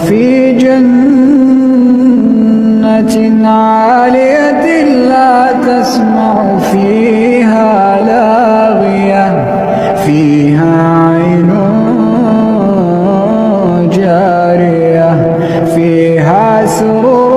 في جنة عالية لا تسمع فيها لاغية فيها عين جارية فيها سرور